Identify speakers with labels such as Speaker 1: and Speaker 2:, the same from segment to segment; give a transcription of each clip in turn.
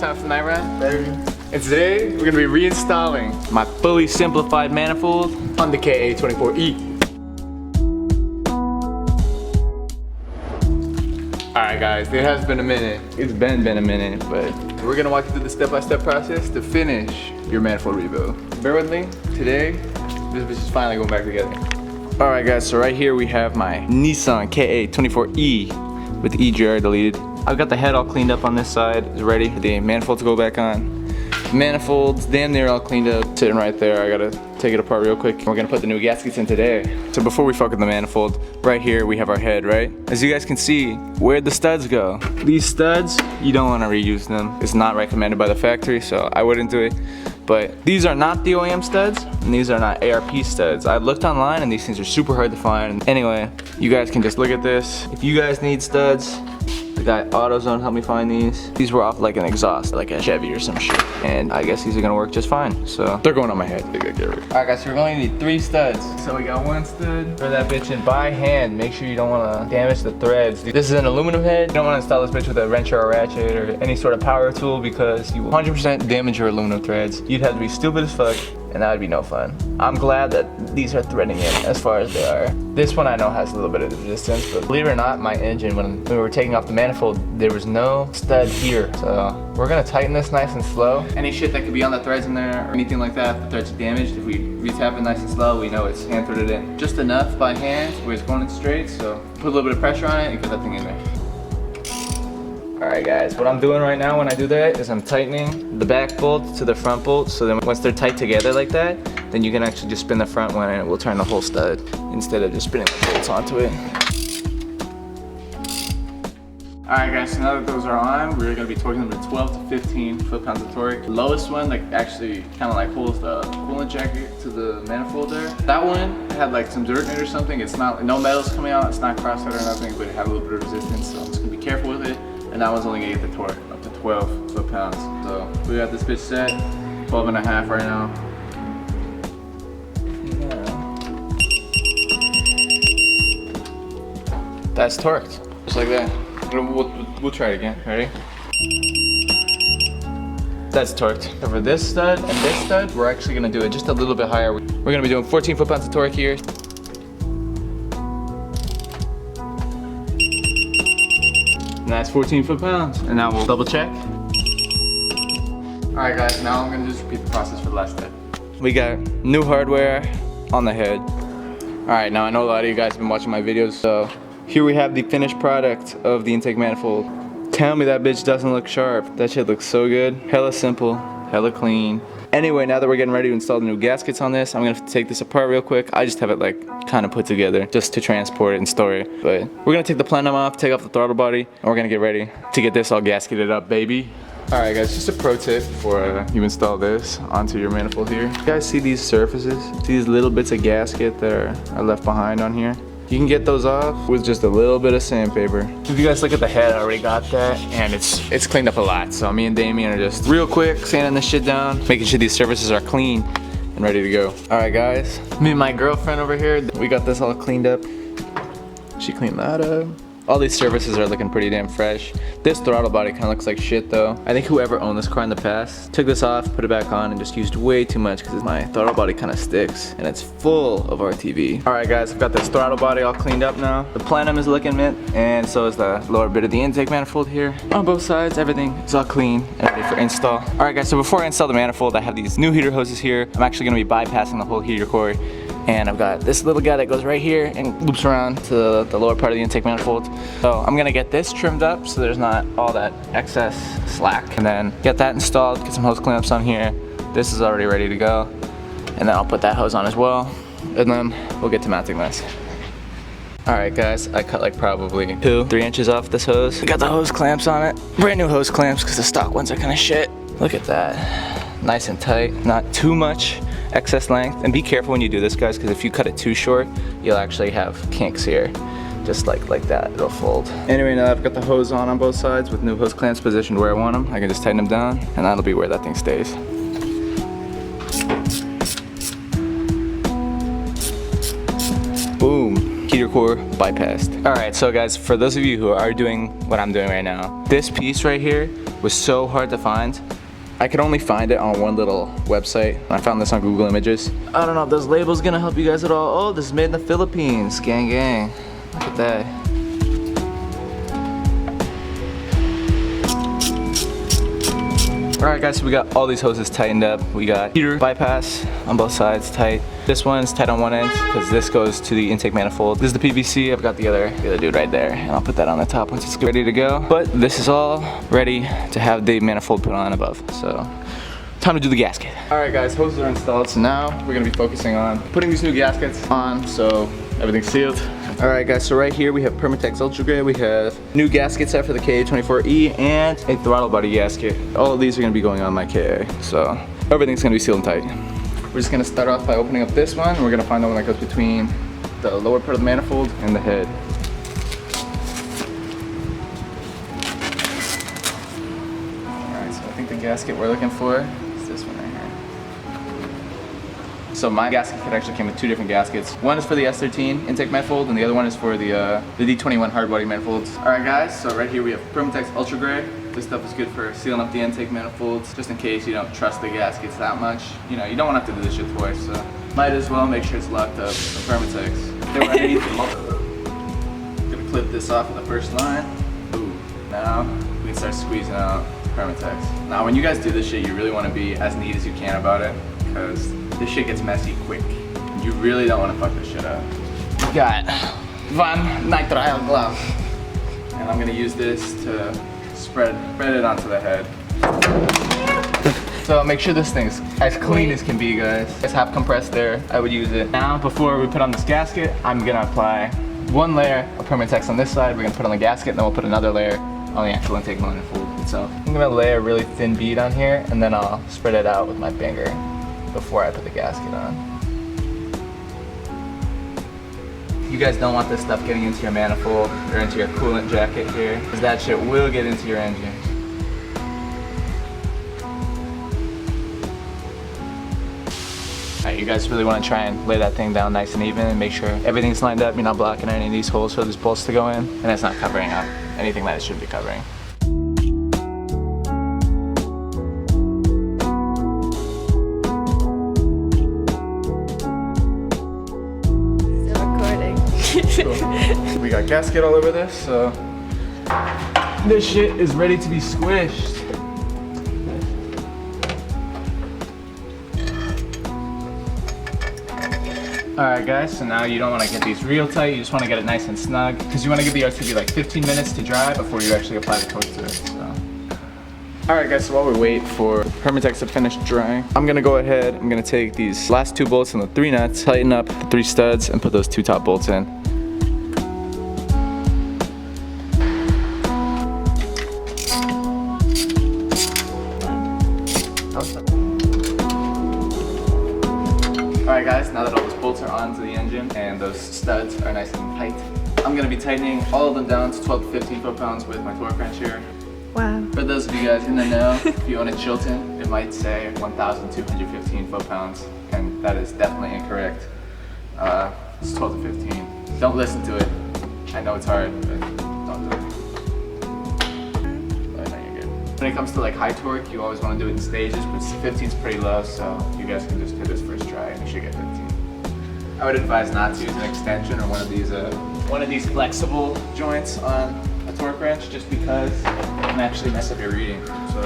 Speaker 1: time from Nightrun. And today we're gonna be reinstalling my fully simplified manifold on the KA24E. Alright guys, it has been a minute. It's been a minute, but we're gonna walk you through the step-by-step process to finish your manifold rebuild. Bear with me, today, this bitch is finally going back together. Alright guys, so right here we have my Nissan KA24E with the EGR deleted. I've got the head all cleaned up on this side, it's ready for the manifold to go back on. Manifolds, damn near all cleaned up, sitting right there. I gotta take it apart real quick. We're gonna put the new gaskets in today. So before we fuck with the manifold, right here we have our head, right? As you guys can see, where'd the studs go? These studs, you don't wanna reuse them. It's not recommended by the factory, so I wouldn't do it. But these are not the OEM studs, and these are not ARP studs. I looked online and these things are super hard to find. Anyway, you guys can just look at this. If you guys need studs, the guy AutoZone helped me find these. These were off like an exhaust, like a Chevy or some shit. And I guess these are gonna work just fine. So they're going on my head. Alright guys, so we're going to need 3 studs. So we got 1 stud for that bitch in by hand. Make sure you don't wanna damage the threads. This is an aluminum head. You don't wanna install this bitch with a wrench or a ratchet or any sort of power tool because you will 100% damage your aluminum threads. You'd have to be stupid as fuck, and that would be no fun. I'm glad that these are threading in as far as they are. This one I know has a little bit of resistance, but believe it or not, my engine, when we were taking off the manifold, there was no stud here. So we're gonna tighten this nice and slow. Any shit that could be on the threads in there or anything like that, if the threads are damaged, if we retap it nice and slow, we know it's hand threaded in. Just enough by hand where it's going in straight, so put a little bit of pressure on it and get that thing in there. Alright guys, what I'm doing right now when I do that is I'm tightening the back bolt to the front bolt, so then once they're tight together like that, then you can actually just spin the front one and it will turn the whole stud instead of just spinning the bolts onto it. Alright guys, so now that those are on, we're going to be torquing them to 12 to 15 foot-pounds of torque. The lowest one that actually kind of like holds the coolant jacket to the manifold there. That one had like some dirt in it or something. It's not, no metal's coming out, it's not crosscut or nothing, but it had a little bit of resistance, so I'm just going to be careful with it. And that one's only gonna get the torque up to 12 foot-pounds. So we got this bitch set, 12 and a half right now. Yeah. That's torqued, just like that. We'll try it again, ready? That's torqued. So for this stud and this stud, we're actually gonna do it just a little bit higher. We're gonna be doing 14 foot-pounds of torque here. And that's 14 foot-pounds. And now we'll double check. Alright guys, now I'm gonna just repeat the process for the last step. We got new hardware on the head. Alright, now I know a lot of you guys have been watching my videos, so here we have the finished product of the intake manifold. Tell me that bitch doesn't look sharp. That shit looks so good. Hella simple, hella clean. Anyway, now that we're getting ready to install the new gaskets on this, I'm gonna take this apart real quick. I just have it like kind of put together just to transport it and store it. But we're gonna take the plenum off, take off the throttle body, and we're gonna get ready to get this all gasketed up, baby. Alright guys, just a pro tip before you install this onto your manifold here. You guys see these surfaces? See these little bits of gasket that are left behind on here? You can get those off with just a little bit of sandpaper. If you guys look at the head, I already got that, and it's cleaned up a lot. So me and Damien are just real quick sanding this shit down, making sure these surfaces are clean and ready to go. All right guys, me and my girlfriend over here, we got this all cleaned up. She cleaned that up. All these surfaces are looking pretty damn fresh. This throttle body kind of looks like shit though. I think whoever owned this car in the past took this off, put it back on, and just used way too much because my throttle body kind of sticks and it's full of RTV. Alright guys, I've got this throttle body all cleaned up now. The plenum is looking mint, and so is the lower bit of the intake manifold here. On both sides, everything is all clean and ready for install. Alright guys, so before I install the manifold, I have these new heater hoses here. I'm actually going to be bypassing the whole heater core. And I've got this little guy that goes right here and loops around to the lower part of the intake manifold. So I'm gonna get this trimmed up so there's not all that excess slack. And then get that installed, get some hose clamps on here. This is already ready to go. And then I'll put that hose on as well. And then we'll get to mounting this. Alright guys, I cut like probably 2-3 inches off this hose. We got the hose clamps on it. Brand new hose clamps because the stock ones are kind of shit. Look at that. Nice and tight, not too much excess length. And be careful when you do this guys, because if you cut it too short, you'll actually have kinks here. Just like that, it'll fold. Anyway, now I've got the hose on both sides with new hose clamps positioned where I want them. I can just tighten them down and that'll be where that thing stays. Boom, heater core bypassed. All right, so guys, for those of you who are doing what I'm doing right now, this piece right here was so hard to find. I could only find it on one little website. I found this on Google Images. I don't know if those labels gonna help you guys at all. Oh, this is made in the Philippines. Gang, gang. Look at that. Alright guys, so we got all these hoses tightened up. We got heater bypass on both sides tight. This one's tight on one end because this goes to the intake manifold. This is the PVC. I've got the other dude right there, and I'll put that on the top once it's ready to go. But this is all ready to have the manifold put on above. So time to do the gasket. Alright guys, hoses are installed. So now we're gonna be focusing on putting these new gaskets on so everything's sealed. Alright guys, so right here we have Permatex Ultra Gray, we have new gasket set for the KA24E, and a throttle body gasket. All of these are going to be going on my KA, so everything's going to be sealed and tight. We're just going to start off by opening up this one. We're going to find the one that goes between the lower part of the manifold and the head. Alright, so I think the gasket we're looking for is this one right here. So my gasket kit actually came with two different gaskets. One is for the S13 intake manifold, and the other one is for the D21 hard body manifolds. Alright guys, so right here we have Permatex Ultra Gray. This stuff is good for sealing up the intake manifolds, just in case you don't trust the gaskets that much. You know, you don't want to have to do this shit twice, so might as well make sure it's locked up with Permatex. They were underneath the motor. Gonna clip this off of the first line. Ooh, now we can start squeezing out Permatex. Now when you guys do this shit, you really want to be as neat as you can about it, because this shit gets messy quick. You really don't want to fuck this shit up. Got one Nightrun glove, and I'm gonna use this to spread it onto the head. So make sure this thing's as clean as can be, guys. It's half compressed there. I would use it. Now, before we put on this gasket, I'm gonna apply one layer of Permatex on this side. We're gonna put on the gasket, and then we'll put another layer on the actual intake manifold itself. I'm gonna lay a really thin bead on here, and then I'll spread it out with my finger before I put the gasket on. You guys don't want this stuff getting into your manifold or into your coolant jacket here, because that shit will get into your engine. Alright, you guys really want to try and lay that thing down nice and even and make sure everything's lined up, you're not blocking any of these holes for these bolts to go in, and it's not covering up anything that it shouldn't be covering. We got gasket all over this, so this shit is ready to be squished. Alright guys, so now you don't want to get these real tight, you just want to get it nice and snug, because you want to give the RTV like 15 minutes to dry before you actually apply the torque to it. So. Alright guys, so while we wait for Permatex to finish drying, I'm going to go ahead, I'm going to take these last two bolts and the 3 nuts, tighten up the 3 studs, and put those 2 top bolts in. Alright guys, now that all those bolts are onto the engine and those studs are nice and tight, I'm going to be tightening all of them down to 12 to 15 foot-pounds with my torque wrench here.
Speaker 2: Wow.
Speaker 1: For those of you guys in the know, if you own a Chilton, it might say 1,215 foot-pounds, and that is definitely incorrect. It's 12 to 15. Don't listen to it. I know it's hard, but don't do it. But no, you're good. When it comes to like high torque, you always want to do it in stages, but 15 is pretty low, so you guys can just hit this first try and you should get 15. I would advise not to use an extension or one of these flexible joints on a torque wrench, just because it can actually mess up your reading. So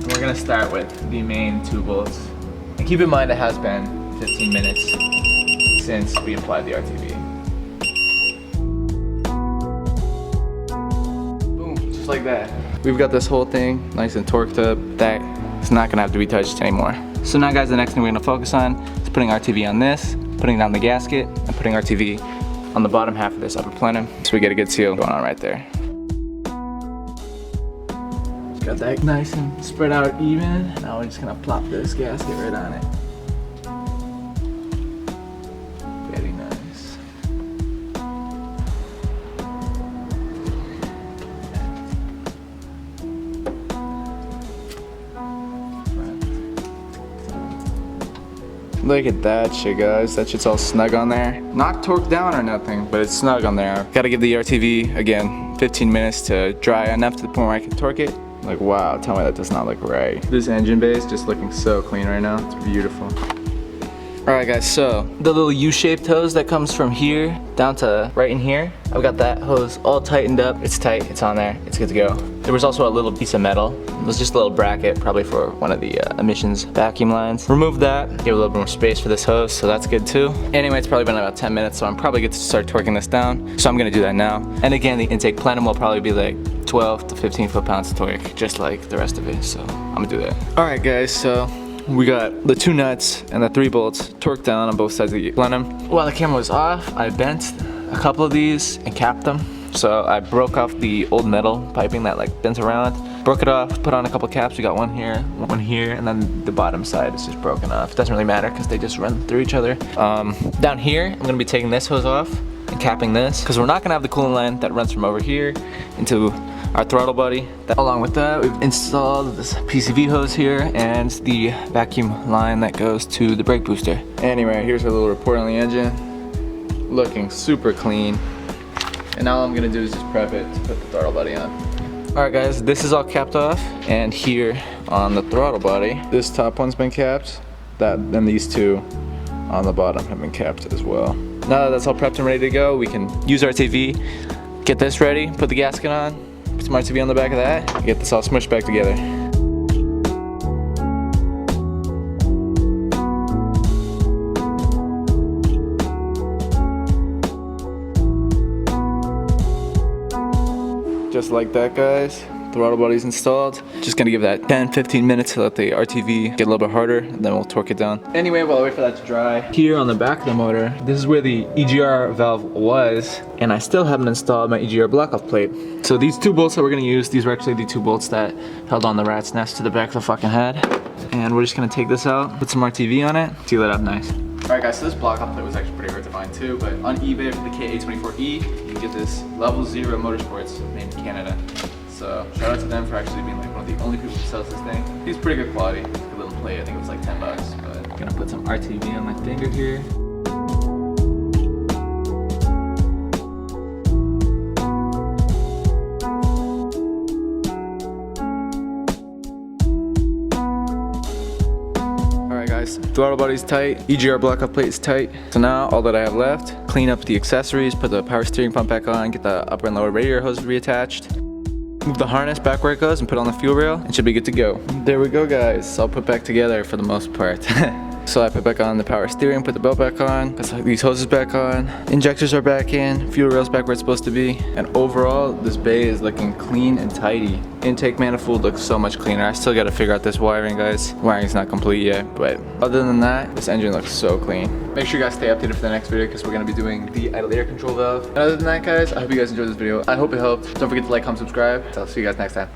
Speaker 1: we're gonna start with the main 2 bolts. And keep in mind it has been 15 minutes since we applied the RTV. Boom, just like that. We've got this whole thing nice and torqued up. That is not gonna have to be touched anymore. So now guys, the next thing we're gonna focus on is putting RTV on this, putting down the gasket, and putting RTV on the bottom half of this upper plenum, so we get a good seal going on right there. Got that nice and spread out even. Now we're just gonna plop this gasket right on it. Very nice. Look at that shit, guys. That shit's all snug on there. Not torqued down or nothing, but it's snug on there. Gotta give the RTV, again, 15 minutes to dry enough to the point where I can torque it. Like, wow, tell me that does not look right. This engine bay is just looking so clean right now. It's beautiful. Alright guys, so the little U-shaped hose that comes from here down to right in here, I've got that hose all tightened up. It's tight, it's on there, it's good to go. There was also a little piece of metal. It was just a little bracket, probably for one of the emissions vacuum lines. Remove that, give a little bit more space for this hose, so that's good too. Anyway, it's probably been about 10 minutes, so I'm probably good to start torquing this down. So I'm gonna do that now. And again, the intake plenum will probably be like 12 to 15 foot-pounds of torque, just like the rest of it, so I'm gonna do that. Alright guys, so we got the 2 nuts and the 3 bolts torqued down on both sides of the plenum. While the camera was off, I bent a couple of these and capped them. So I broke off the old metal piping that like bent around, broke it off, put on a couple caps. We got one here, and then the bottom side is just broken off. It doesn't really matter because they just run through each other. Down here, I'm gonna be taking this hose off and capping this because we're not gonna have the coolant line that runs from over here into our throttle body. Along with that, we've installed this PCV hose here and the vacuum line that goes to the brake booster. Anyway, here's a little report on the engine. Looking super clean. And now all I'm gonna do is just prep it to put the throttle body on. Alright guys, this is all capped off. And here on the throttle body, this top one's been capped. And these 2 on the bottom have been capped as well. Now that that's all prepped and ready to go, we can use our TV, get this ready, put the gasket on, put some RTV on the back of that, and get this all smushed back together. Just like that, guys. Throttle body's installed. Just gonna give that 10-15 minutes to let the RTV get a little bit harder, and then we'll torque it down. Anyway, while I wait for that to dry, here on the back of the motor, this is where the EGR valve was, and I still haven't installed my EGR block-off plate. So these 2 bolts that we're gonna use, these were actually the 2 bolts that held on the rat's nest to the back of the fucking head. And we're just gonna take this out, put some RTV on it, seal it up nice. Alright guys, so this block-off plate was actually pretty hard to find too, but on eBay for the KA24E, you can get this level 0 motorsports made in Canada. So shout out to them for actually being like one of the only people who sells this thing. It's pretty good quality. It's a little plate, I think it was like 10 bucks, but I'm gonna put some RTV on my finger here. Throttle body's tight, EGR block-off plate is tight. So now all that I have left, clean up the accessories, put the power steering pump back on, get the upper and lower radiator hose reattached, move the harness back where it goes and put it on the fuel rail, and should be good to go. There we go guys, it's all put back together for the most part. So I put back on the power steering, put the belt back on, got these hoses back on, injectors are back in, fuel rail's back where it's supposed to be, and overall this bay is looking clean and tidy. Intake manifold looks so much cleaner. I still gotta figure out this wiring, guys. Wiring's not complete yet, but other than that, this engine looks so clean. Make sure you guys stay updated for the next video because we're gonna be doing the idle air control valve. And other than that guys, I hope you guys enjoyed this video. I hope it helped. Don't forget to like, comment, subscribe. I'll see you guys next time.